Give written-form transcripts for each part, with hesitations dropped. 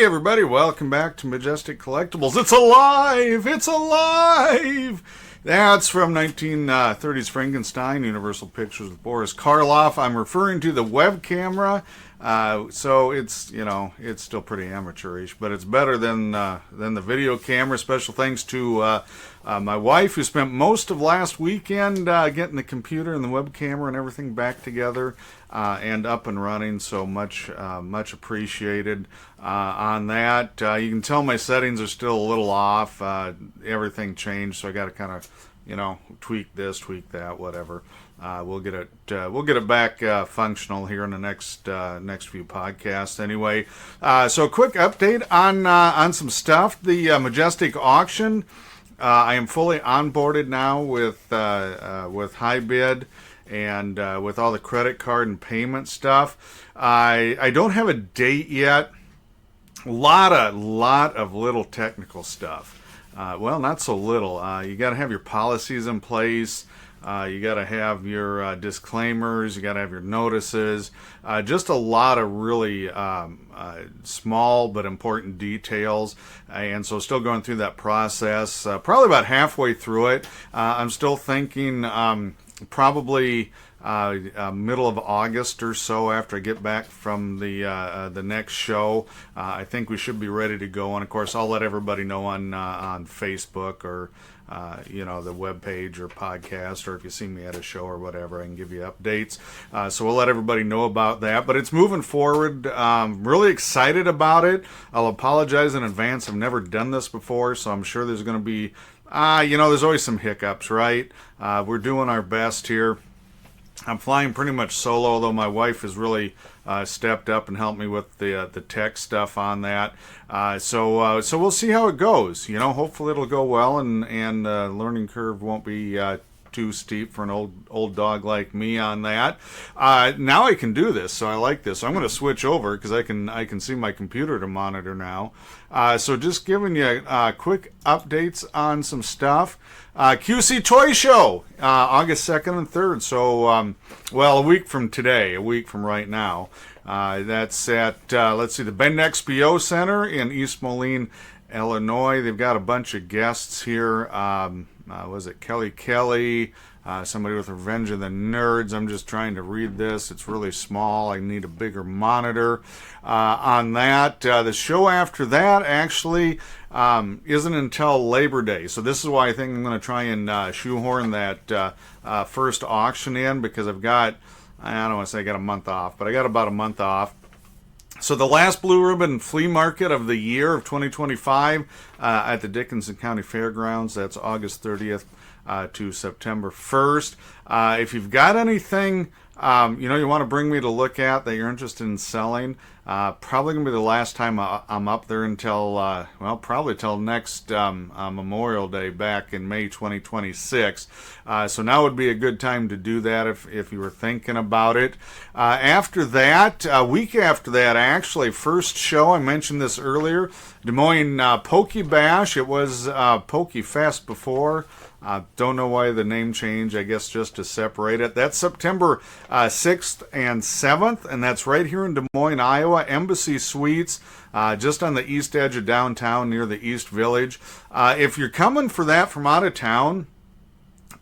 Hey everybody, welcome back to Majestic Collectibles. It's alive! It's alive! That's from 1930s Frankenstein, Universal Pictures with Boris Karloff. I'm referring to the web camera, so it's, it's still pretty amateurish, but it's better than the video camera. Special thanks to my wife, who spent most of last weekend getting the computer and the web camera and everything back together and up and running. So much appreciated on that. You can tell my settings are still a little off. Everything changed, so I got to kind of, tweak this, tweak that, whatever. We'll get it back functional here in the next few podcasts. Anyway, so a quick update on some stuff. The Majestic auction. I am fully onboarded now with HighBid and with all the credit card and payment stuff. I don't have a date yet. Lot of little technical stuff. Well, not so little. You got to have your policies in place. You got to have your disclaimers. You got to have your notices. Just a lot of really small but important details. And so still going through that process. Probably about halfway through it. I'm still thinking probably middle of August or so, after I get back from the next show. I think we should be ready to go. And of course, I'll let everybody know on Facebook or the web page or podcast, or if you see me at a show or whatever, I can give you updates. So we'll let everybody know about that. But it's moving forward. Really excited about it. I'll apologize in advance. I've never done this before, so I'm sure there's going to be, there's always some hiccups, right? We're doing our best here. I'm flying pretty much solo, although my wife has really stepped up and helped me with the tech stuff on that. So we'll see how it goes. Hopefully it'll go well, and learning curve won't be too steep for an old dog like me on that. Now I can do this, so I like this. So I'm going to switch over because I can see my computer to monitor now. So just giving you quick updates on some stuff. QC Toy Show, August 2nd and 3rd. So, a week from today, a week from right now. That's at, the Bend XPO Center in East Moline, Illinois. They've got a bunch of guests here. Was it Kelly? Somebody with Revenge of the Nerds. I'm just trying to read this. It's really small. I need a bigger monitor on that. The show after that actually isn't until Labor Day. So this is why I think I'm going to try and shoehorn that first auction in, because I've got, I don't want to say I got a month off, but I got about a month off. So the last Blue Ribbon Flea Market of the year of 2025 at the Dickinson County Fairgrounds. That's August 30th to September 1st. If you've got anything you want to bring me to look at that you're interested in selling, probably going to be the last time I'm up there until, probably till next Memorial Day back in May 2026. So now would be a good time to do that if you were thinking about it. After that, a week after that, actually, first show, I mentioned this earlier, Des Moines Pokey Bash. It was Pokey Fest before. Don't know why the name change, I guess just to separate it. That's September 6th and 7th, and that's right here in Des Moines, Iowa, Embassy Suites, just on the east edge of downtown near the East Village. If you're coming for that from out of town,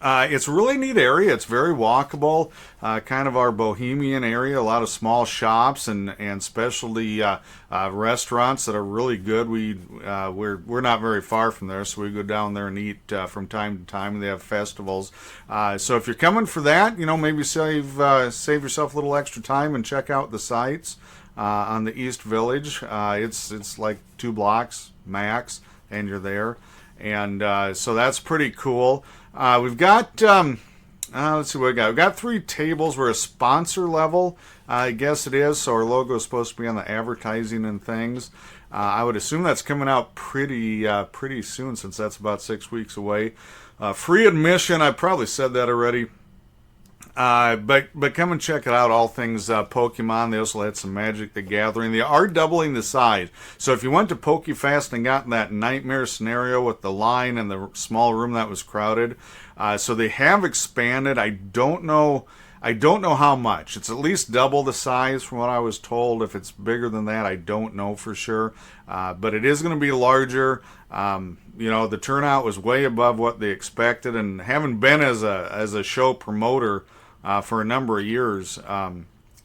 it's a really neat area. It's very walkable, kind of our bohemian area. A lot of small shops and specialty restaurants that are really good. We're not very far from there, so we go down there and eat from time to time. They have festivals. So if you're coming for that, maybe save yourself a little extra time and check out the sites on the East Village. It's like 2 blocks max, and you're there. And so that's pretty cool. We've got, let's see what we got. We've got 3 tables. We're a sponsor level, I guess it is. So our logo is supposed to be on the advertising and things. I would assume that's coming out pretty soon, since that's about 6 weeks away. Free admission. I probably said that already. But come and check it out. All things Pokemon. They also had some Magic the Gathering. They are doubling the size. So if you went to PokeFest and got in that nightmare scenario with the line and the small room that was crowded, so they have expanded. I don't know I don't know how much. It's at least double the size from what I was told. If it's bigger than that, I don't know for sure. But it is going to be larger. The turnout was way above what they expected, and having been as a show promoter for a number of years,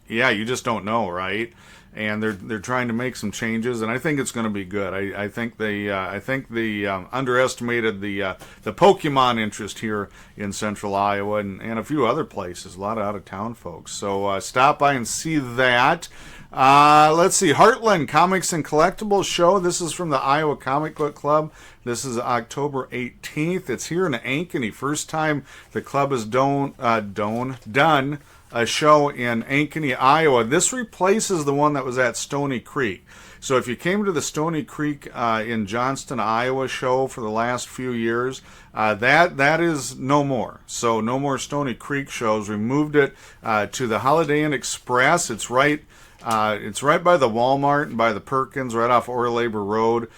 you just don't know, right? And they're trying to make some changes, and I think it's going to be good. I think they underestimated the Pokemon interest here in Central Iowa and a few other places. A lot of out of town folks. So stop by and see that. Let's see, Heartland Comics and Collectibles Show. This is from the Iowa Comic Book Club. This is October 18th. It's here in Ankeny. First time the club has done a show in Ankeny, Iowa. This replaces the one that was at Stony Creek. So if you came to the Stony Creek in Johnston, Iowa show for the last few years, that is no more. So no more Stony Creek shows. We moved it to the Holiday Inn Express. It's right by the Walmart and by the Perkins, right off Ore Labor Road.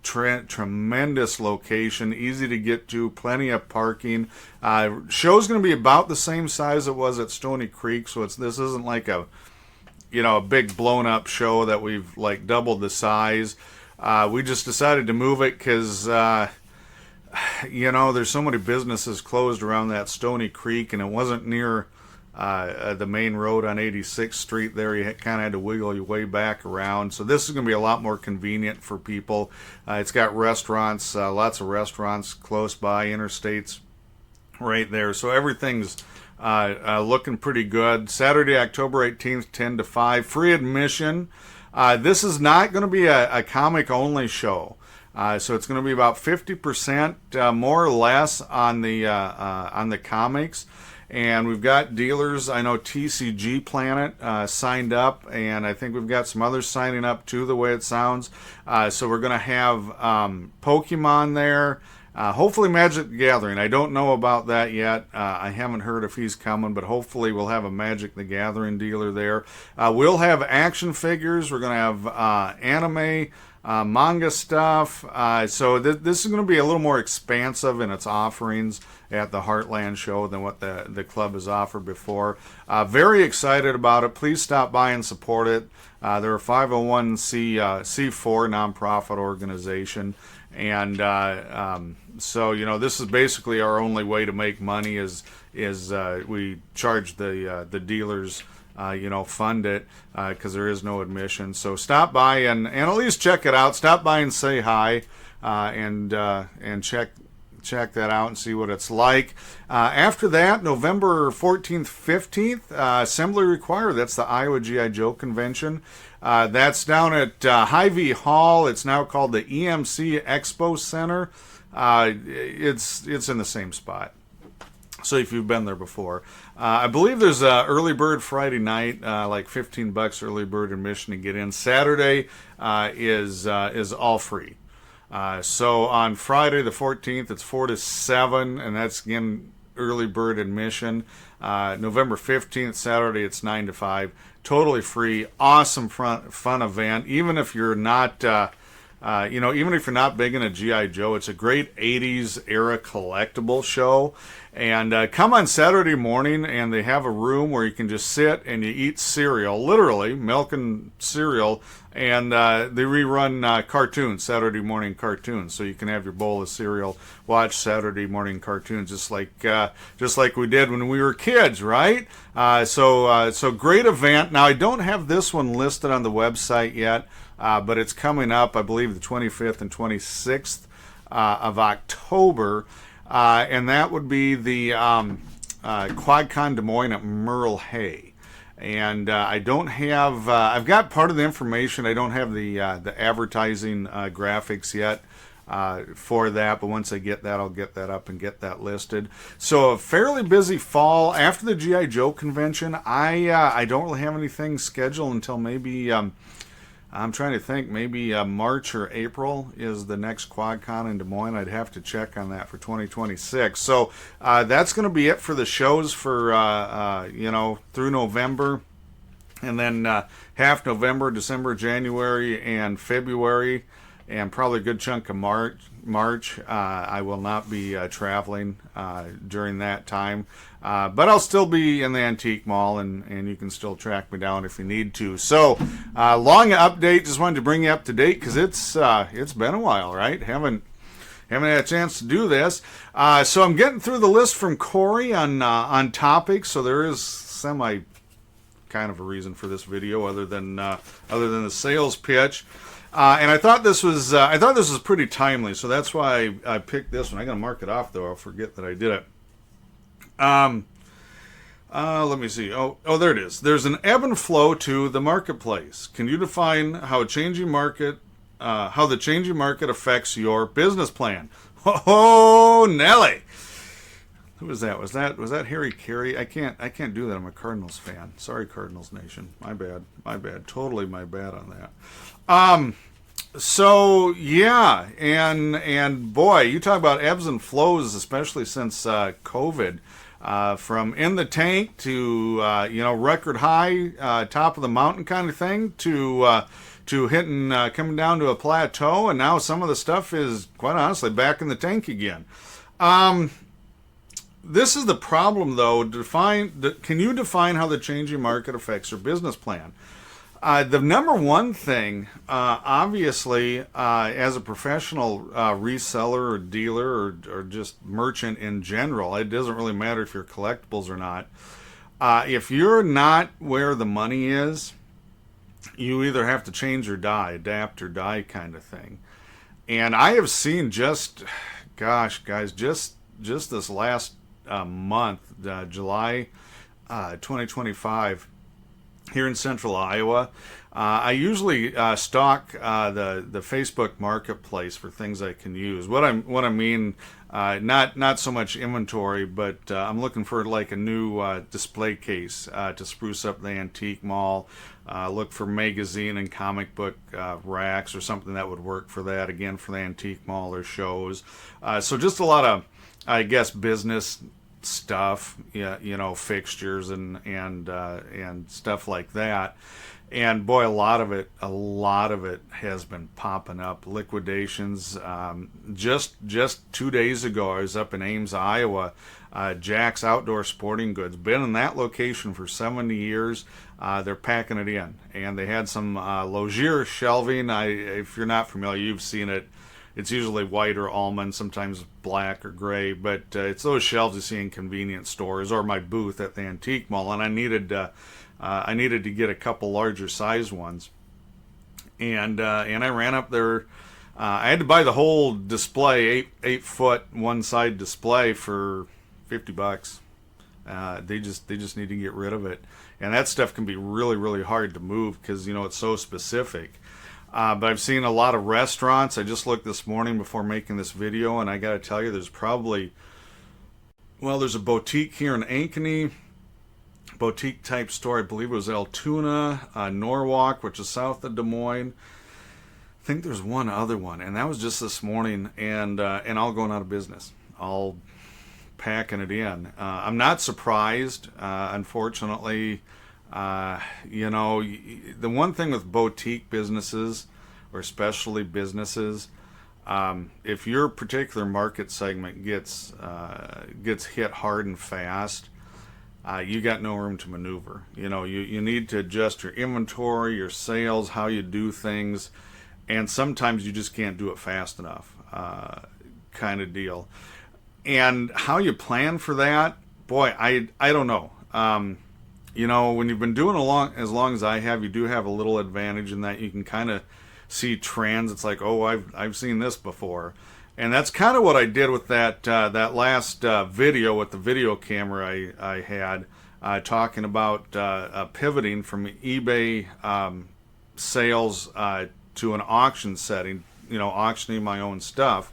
Tremendous location, easy to get to, plenty of parking. Show's going to be about the same size it was at Stony Creek, so this isn't like a big blown up show that we've like doubled the size. We just decided to move it because there's so many businesses closed around that Stony Creek, and it wasn't near the main road on 86th Street there. You kind of had to wiggle your way back around. So this is going to be a lot more convenient for people. It's got restaurants, lots of restaurants close by, interstates right there. So everything's looking pretty good. Saturday, October 18th, 10 to 5. Free admission. This is not going to be a comic-only show. So it's going to be about 50% more or less on the comics. And we've got dealers. I know TCG Planet signed up, and I think we've got some others signing up too, the way it sounds. So we're going to have Pokemon there. Hopefully Magic the Gathering. I don't know about that yet. I haven't heard if he's coming, but hopefully we'll have a Magic the Gathering dealer there. We'll have action figures. We're going to have anime, manga stuff. So this is going to be a little more expansive in its offerings at the Heartland show than what the club has offered before. Very excited about it. Please stop by and support it. They're a 501c4 nonprofit organization. And so this is basically our only way to make money is we charge the dealers fund it because there is no admission. So stop by and at least check it out. Stop by and say hi and check that out and see what it's like. After that, November 14th, 15th, assembly required. That's the Iowa G.I. Joe Convention. That's down at Hy-Vee Hall. It's now called the EMC Expo Center. It's in the same spot. So if you've been there before, I believe there's a early bird Friday night, like $15 early bird admission to get in. Saturday is all free. So on Friday the 14th, it's 4 to 7, and that's again early bird admission. November 15th, Saturday, it's 9 to 5. Totally free, awesome fun event. Even if you're not, even if you're not big into G.I. Joe, it's a great 80s era collectible show. And come on Saturday morning, and they have a room where you can just sit and you eat cereal, literally milk and cereal, and they rerun cartoons, Saturday morning cartoons, so you can have your bowl of cereal, watch Saturday morning cartoons, just like we did when we were kids, right? So great event. Now I don't have this one listed on the website yet, but it's coming up, I believe, the 25th and 26th of October. And that would be the QuadCon Des Moines at Merle Hay. And I don't have, I've got part of the information. I don't have the advertising graphics yet for that, but once I get that, I'll get that up and get that listed. So a fairly busy fall. After the G.I. Joe convention, I don't really have anything scheduled until maybe, I'm trying to think, maybe March or April is the next QuadCon in Des Moines. I'd have to check on that for 2026. So that's going to be it for the shows for, through November. And then half November, December, January, and February. and probably a good chunk of March. I will not be traveling during that time, but I'll still be in the antique mall, and you can still track me down if you need to. So, long update. Just wanted to bring you up to date because it's been a while, right? Haven't had a chance to do this. So I'm getting through the list from Corey on topics. So there is semi kind of a reason for this video other than the sales pitch. And I thought this was pretty timely, so that's why I picked this one. I gotta mark it off though. I'll forget that I did it. Let me see. Oh, there it is. There's an ebb and flow to the marketplace. Can you define how the changing market affects your business plan? Oh, Nelly. Who was that? Was that Harry Carey? I can't do that. I'm a Cardinals fan. Sorry, Cardinals Nation. My bad. Totally my bad on that. So yeah, and boy, you talk about ebbs and flows, especially since COVID. From in the tank to record high, top of the mountain kind of thing to hitting coming down to a plateau, and now some of the stuff is quite honestly back in the tank again. This is the problem, though. Can you define how the changing market affects your business plan? The number one thing, obviously, as a professional reseller or dealer or just merchant in general, it doesn't really matter if you're collectibles or not. If you're not where the money is, you either have to change or die, adapt or die kind of thing. And I have seen just this last month, July 2025, here in central Iowa. I usually stock the Facebook marketplace for things I can use. What I mean, not so much inventory, but I'm looking for like a new display case to spruce up the antique mall. Look for magazine and comic book racks or something that would work for that. Again, for the antique mall or shows. So just a lot of, I guess, business stuff, fixtures and stuff like that. And boy, a lot of it has been popping up. Liquidations. Just 2 days ago, I was up in Ames, Iowa. Jack's Outdoor Sporting Goods. Been in that location for 70 years. They're packing it in, and they had some Logier shelving. If you're not familiar, you've seen it. It's usually white or almond, sometimes black or gray, but it's those shelves you see in convenience stores or my booth at the antique mall. And I needed to get a couple larger size ones, and I ran up there. I had to buy the whole display, 8-foot one side display for $50. They just need to get rid of it, and that stuff can be really, really hard to move because it's so specific. But I've seen a lot of restaurants. I just looked this morning before making this video, and I got to tell you, there's a boutique here in Ankeny, boutique type store. I believe it was Altoona, Norwalk, which is south of Des Moines. I think there's one other one, and that was just this morning, and all going out of business, all packing it in. I'm not surprised, unfortunately. The one thing with boutique businesses or specialty businesses, if your particular market segment gets hit hard and fast, you got no room to maneuver. You need to adjust your inventory, your sales, how you do things, and sometimes you just can't do it fast enough, kind of deal. And how you plan for that, boy, I don't know. When you've been doing as long as I have, you do have a little advantage in that you can kind of see trends. It's like, oh, I've seen this before, and that's kind of what I did with that last video with the video camera I had talking about pivoting from eBay sales to an auction setting. Auctioning my own stuff.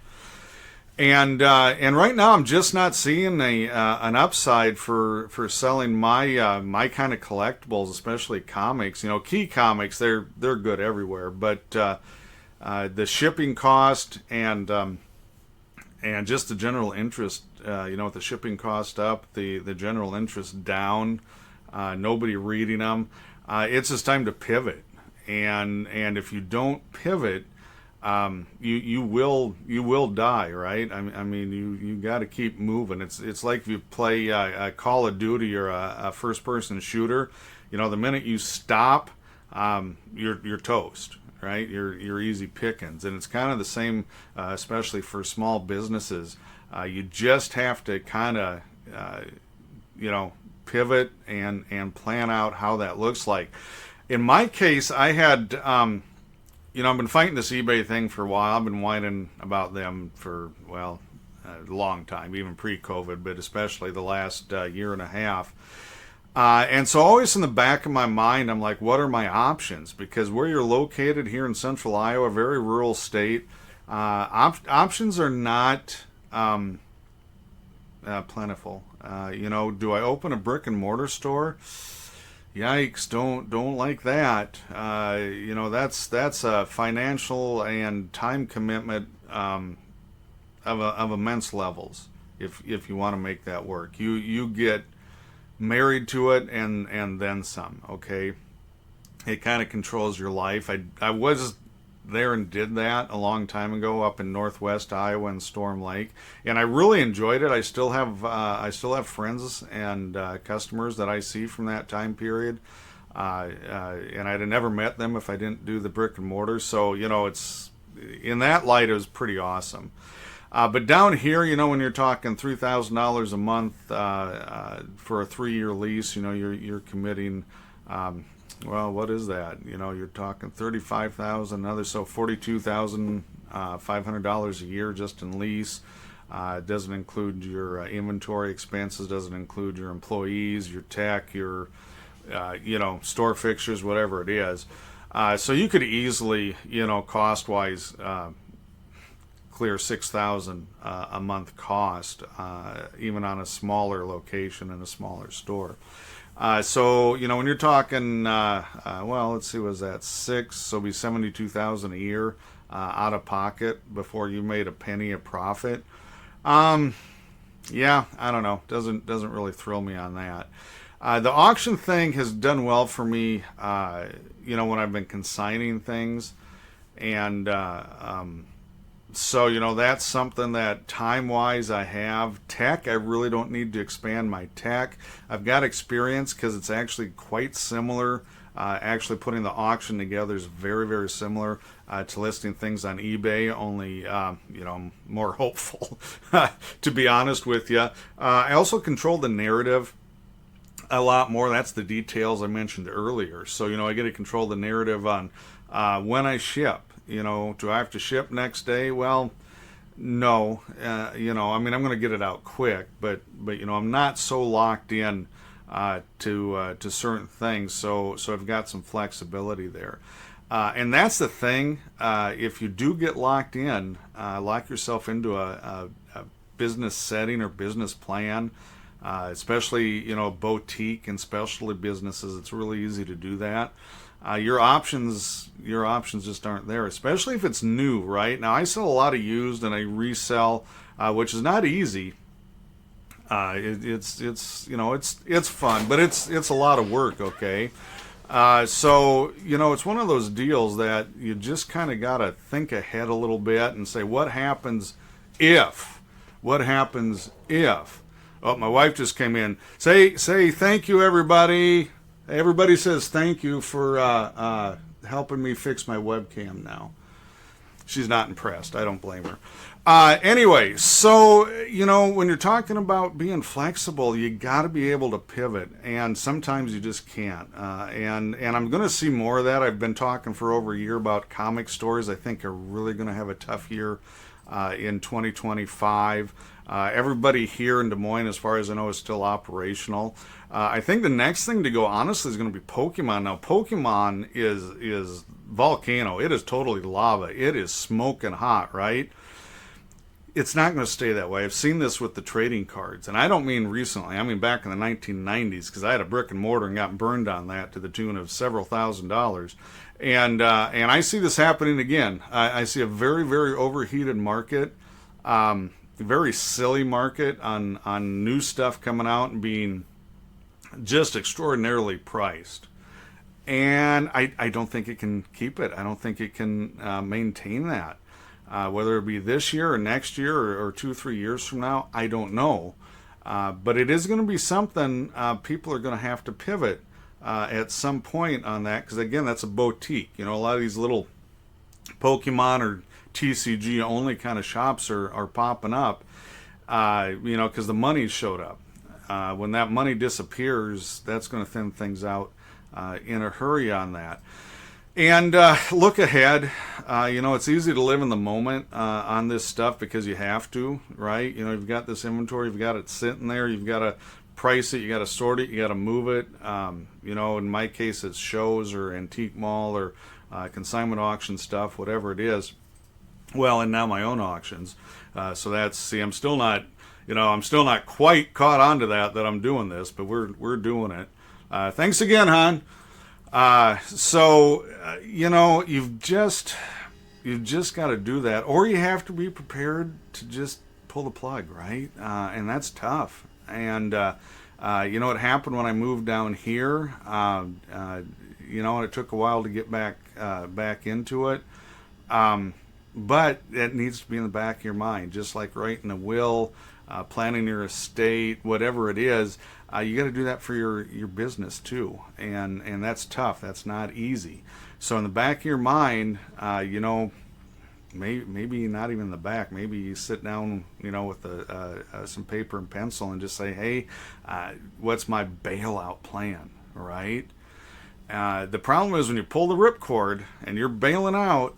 And right now I'm just not seeing an upside for selling my kind of collectibles, especially comics. Key comics, they're good everywhere, but the shipping cost and just the general interest, with the shipping cost up, the general interest down, nobody reading them, it's just time to pivot. And if you don't pivot, you will die, right? I mean you got to keep moving. It's like if you play a Call of Duty or a first person shooter. The minute you stop, you're toast, right? You're easy pickings, and it's kind of the same, especially for small businesses. You just have to kind of pivot and plan out how that looks like. In my case, I had I've been fighting this eBay thing for a while. I've been whining about them for, well, a long time, even pre-COVID, but especially the last year and a half. And so always in the back of my mind, I'm like, what are my options? Because where you're located here in central Iowa, very rural state, options are not plentiful. Do I open a brick and mortar store? Yikes! Don't like that. That's a financial and time commitment of immense levels. If you want to make that work, you get married to it and then some. Okay, it kind of controls your life. I was there and did that a long time ago up in northwest Iowa in Storm Lake, and I really enjoyed it. I still have friends and customers that I see from that time period, and I'd have never met them if I didn't do the brick and mortar. So it's in that light, it was pretty awesome. But down here, when you're talking $3,000 a month for a 3-year lease, you're committing. Well, what is that? You're talking $35,000, another, so $42,500 a year just in lease. It doesn't include your inventory expenses, doesn't include your employees, your tech, your store fixtures, whatever it is. So you could easily, cost-wise, clear $6,000 a month cost, even on a smaller location in a smaller store. So when you're talking, well, let's see, was that 6? So it'll be $72,000 a year out of pocket before you made a penny of profit. Yeah, I don't know. Doesn't really thrill me on that. The auction thing has done well for me. When I've been consigning things, and so, that's something that time-wise I have. Tech, I really don't need to expand my tech. I've got experience because it's actually quite similar. Actually putting the auction together is very, very similar to listing things on eBay, only, I'm more hopeful, to be honest with you. I also control the narrative a lot more. That's the details I mentioned earlier. So, I get to control the narrative on when I ship. Do I have to ship next day? Well, no. I'm going to get it out quick, but I'm not so locked in to certain things. So I've got some flexibility there. And that's the thing. If you do get locked in, lock yourself into a business setting or business plan, especially, boutique and specialty businesses. It's really easy to do that. Your options just aren't there, especially if it's new, right? Now, I sell a lot of used and I resell, which is not easy. It's fun, but it's a lot of work, okay? So, it's one of those deals that you just kind of got to think ahead a little bit and say, what happens if? What happens if? Oh, my wife just came in. Say thank you, everybody. Everybody says thank you for helping me fix my webcam now. She's not impressed. I don't blame her. Anyway, so, when you're talking about being flexible, you got to be able to pivot, and sometimes you just can't. And I'm going to see more of that. I've been talking for over a year about comic stores. I think are really going to have a tough year in 2025. Everybody here in Des Moines, as far as I know, is still operational. I think the next thing to go, honestly, is going to be Pokemon. Now, Pokemon is volcano. It is totally lava. It is smoking hot, right? It's not going to stay that way. I've seen this with the trading cards, and I don't mean recently. I mean back in the 1990s, because I had a brick and mortar and got burned on that to the tune of several $1,000s. And I see this happening again. I see a very, very overheated market, very silly market on new stuff coming out and being just extraordinarily priced. and I don't think it can keep it. I don't think it can maintain that. Whether it be this year or next year or 2 or 3 years from now, I don't know. But it is going to be something people are going to have to pivot at some point on that, because again, that's a boutique. A lot of these little Pokemon or TCG only kind of shops are popping up, because the money showed up. When that money disappears, that's going to thin things out in a hurry on that. And look ahead. It's easy to live in the moment on this stuff because you have to, right? You've got this inventory, you've got it sitting there, you've got to price it, you got to sort it, you got to move it. In my case, it's shows or antique mall or consignment auction stuff, whatever it is. Well, and now my own auctions. So I'm still not, I'm still not quite caught onto that I'm doing this, but we're doing it. Thanks again, hon. You've just got to do that, or you have to be prepared to just pull the plug, right? And that's tough. And it happened when I moved down here. And it took a while to get back into it. But it needs to be in the back of your mind, just like writing a will, planning your estate, whatever it is. You got to do that for your business too, and that's tough. That's not easy. So in the back of your mind, maybe not even in the back. Maybe you sit down, with some paper and pencil and just say, hey, what's my bailout plan, right? The problem is when you pull the ripcord and you're bailing out,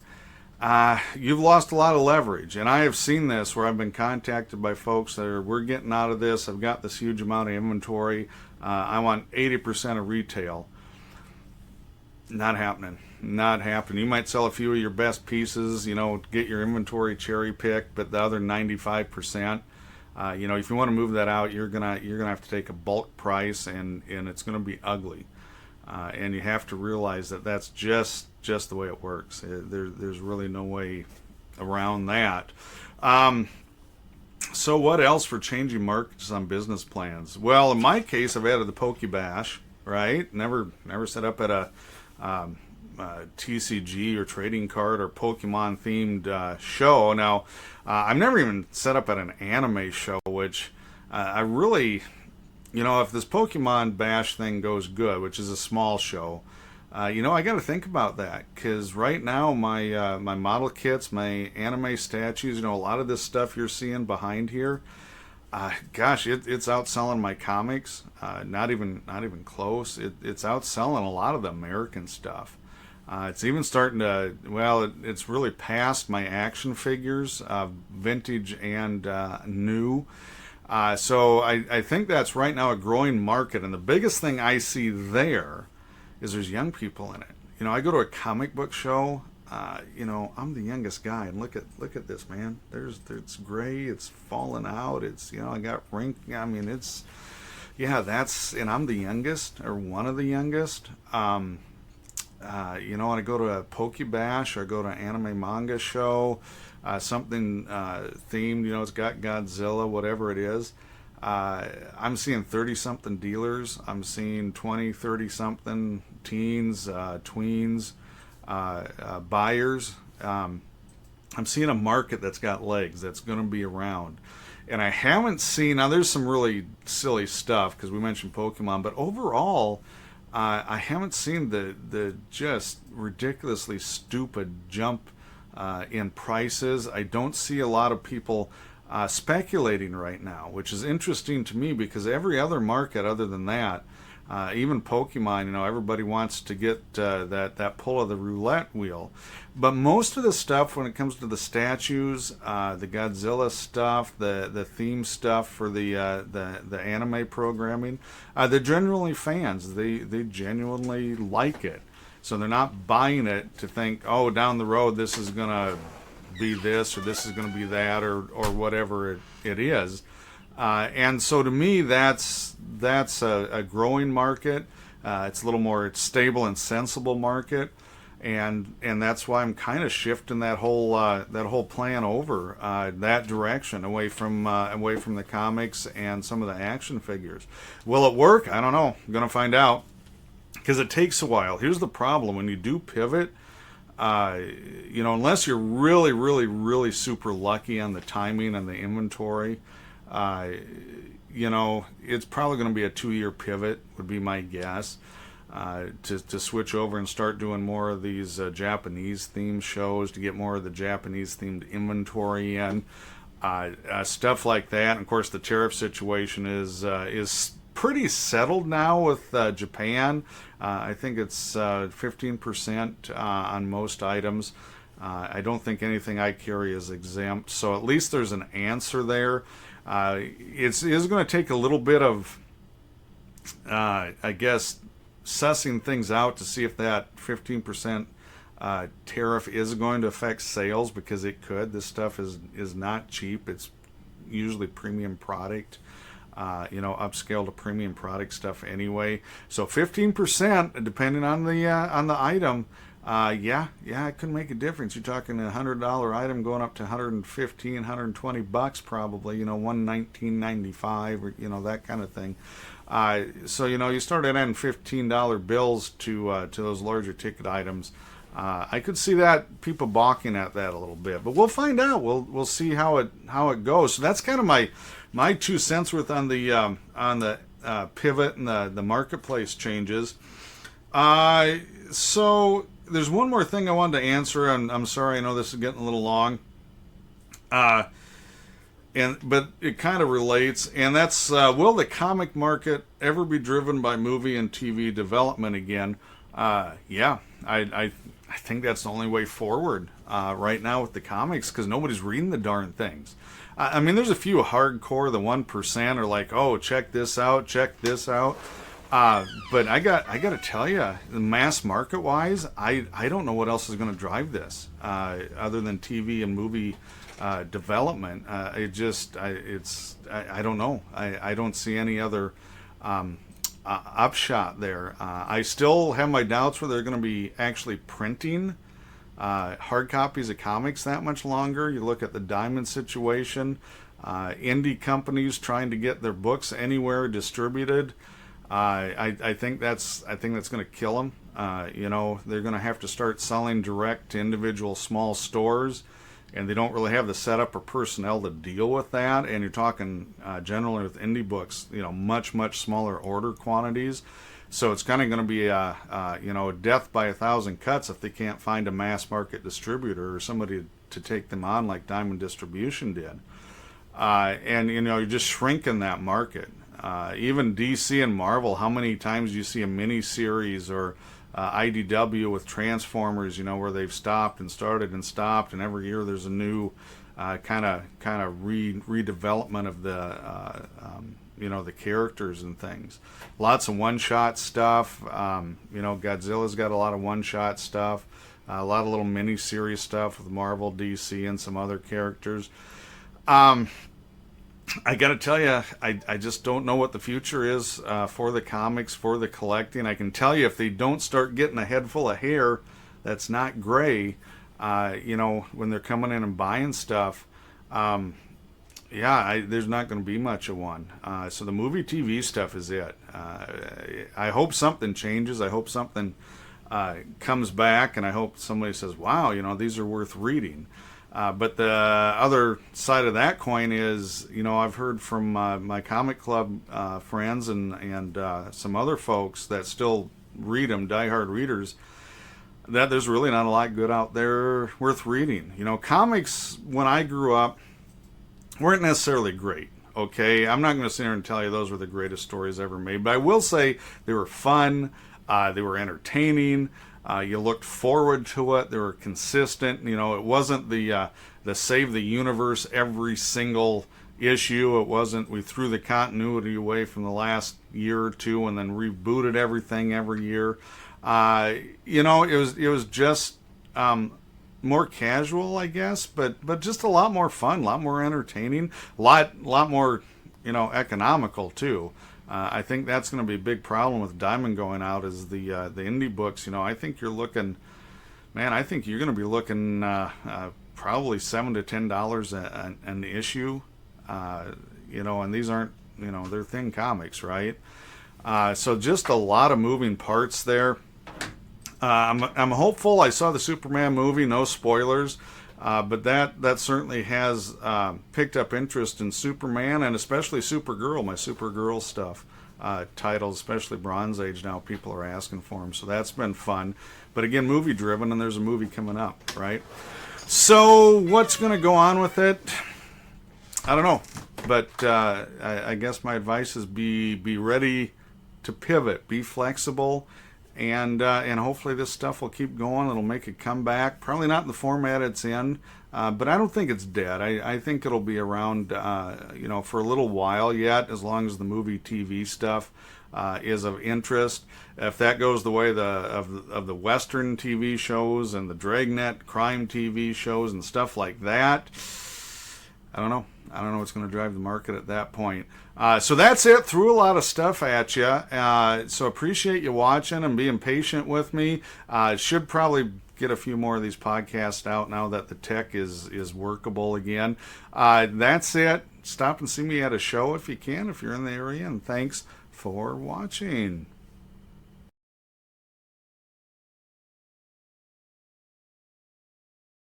you've lost a lot of leverage. And I have seen this where I've been contacted by folks that we're getting out of this. I've got this huge amount of inventory. I want 80% of retail. Not happening. Not happening. You might sell a few of your best pieces, get your inventory cherry picked, but the other 95%, if you want to move that out, you're gonna have to take a bulk price, and it's gonna be ugly. And you have to realize that that's just the way it works. There's really no way around that. So what else for changing markets on business plans? Well, in my case, I've added the Poke Bash, right? Never set up at a TCG or trading card or Pokemon themed show. Now, I've never even set up at an anime show, which I really... if this Pokemon Bash thing goes good, which is a small show, I got to think about that, because right now my model kits, my anime statues, a lot of this stuff you're seeing behind here, it's outselling my comics. Not even close. It's outselling a lot of the American stuff. It's even starting to, it's really past my action figures, vintage and new. So I think that's right now a growing market, and the biggest thing I see there is there's young people in it. I go to a comic book show. I'm the youngest guy, and look at this, man. It's gray, it's falling out. It's I got rink. I mean, and I'm the youngest, or one of the youngest. When I go to a Poke Bash or I go to an anime manga show. Something themed, it's got Godzilla, whatever it is. I'm seeing 30-something dealers. I'm seeing 20, 30-something teens, tweens, buyers. I'm seeing a market that's got legs, that's going to be around. And I haven't seen, now there's some really silly stuff, because we mentioned Pokemon, but overall, I haven't seen the just ridiculously stupid jump in prices. I don't see a lot of people speculating right now, which is interesting to me, because every other market other than that, even Pokemon, everybody wants to get that pull of the roulette wheel. But most of the stuff, when it comes to the statues, the Godzilla stuff, the theme stuff for the anime programming, they're generally fans. They genuinely like it. So they're not buying it to think, oh, down the road this is going to be this or this is going to be that or whatever it is. And so to me, that's a growing market. It's a little more stable and sensible market. And that's why I'm kind of shifting that whole plan over that direction, away from the comics and some of the action figures. Will it work? I don't know. I'm going to find out. because it takes a while. Here's the problem: when you do pivot, unless you're really, really, really super lucky on the timing and the inventory, it's probably going to be a 2-year pivot, would be my guess, to switch over and start doing more of these Japanese themed shows, to get more of the Japanese themed inventory in, stuff like that. And of course, the tariff situation is pretty settled now with Japan. I think it's 15% on most items. I don't think anything I carry is exempt, so at least there's an answer there. It is going to take a little bit of, I guess, sussing things out to see if that 15% tariff is going to affect sales, because it could. This stuff is not cheap. It's usually premium product, upscale to premium product stuff anyway. So 15%, depending on the item, it could make a difference. You're talking a $100 item going up to $115, $120 probably. $119.95 or that kind of thing. So you start adding $15 bills to those larger ticket items. I could see that people balking at that a little bit, but we'll find out. We'll see how it goes. So that's kind of my 2 cents worth on the pivot and the marketplace changes. So there's one more thing I wanted to answer, and I'm sorry, I know this is getting a little long. But it kind of relates, and that's will the comic market ever be driven by movie and TV development again? I think that's the only way forward right now with the comics, because nobody's reading the darn things. I mean, there's a few hardcore, the 1% are like, oh, check this out. But I got to tell you, mass market wise, I don't know what else is going to drive this other than TV and movie development. I don't know. I don't see any other upshot there. I still have my doubts whether they're going to be actually printing hard copies of comics that much longer. You look at the Diamond situation, indie companies trying to get their books anywhere distributed. I think that's going to kill them. They're going to have to start selling direct to individual small stores, and they don't really have the setup or personnel to deal with that. And you're talking generally with indie books, much smaller order quantities. So it's kind of going to be a death by 1,000 cuts if they can't find a mass market distributor or somebody to take them on like Diamond Distribution did. And you're just shrinking that market. Even DC and Marvel, how many times do you see a mini series, or IDW with Transformers, where they've stopped and started and stopped, and every year there's a new kind of redevelopment of the characters and things. Lots of one-shot stuff. Godzilla's got a lot of one-shot stuff. A lot of little mini-series stuff with Marvel, DC, and some other characters. I got to tell you, I just don't know what the future is for the comics, for the collecting. I can tell you, if they don't start getting a head full of hair that's not gray, when they're coming in and buying stuff, there's not going to be much of one. So the movie TV stuff is it. I hope something changes. I hope something comes back, and I hope somebody says, wow, these are worth reading. But the other side of that coin is, I've heard from my comic club friends and some other folks that still read them, diehard readers, that there's really not a lot good out there worth reading. Comics, when I grew up, weren't necessarily great. Okay, I'm not going to sit here and tell you those were the greatest stories ever made, but I will say they were fun, they were entertaining. You looked forward to it. They were consistent. It wasn't the save the universe every single issue. It wasn't we threw the continuity away from the last year or two and then rebooted everything every year. It was just more casual, I guess, but just a lot more fun, a lot more entertaining, a lot more economical too. I think that's going to be a big problem with Diamond going out, is the indie books. I think you're looking, I think you're going to be looking probably $7 to $10 an issue. And these aren't, they're thin comics, right? So just a lot of moving parts there. I'm hopeful. I saw the Superman movie, no spoilers, but that certainly has picked up interest in Superman and especially Supergirl, my Supergirl stuff. Titles, especially Bronze Age now, people are asking for them, so that's been fun. But again, movie driven, and there's a movie coming up, right? So what's going to go on with it? I don't know, but I guess my advice is be ready to pivot, be flexible, and hopefully this stuff will keep going. It'll make a comeback. Probably not in the format it's in, but I don't think it's dead. I think it'll be around, for a little while yet, as long as the movie TV stuff is of interest. If that goes the way of the Western TV shows and the Dragnet crime TV shows and stuff like that, I don't know. I don't know what's going to drive the market at that point. So that's it. Threw a lot of stuff at you. So appreciate you watching and being patient with me. Should probably get a few more of these podcasts out now that the tech is workable again. That's it. Stop and see me at a show if you can, if you're in the area. And thanks for watching.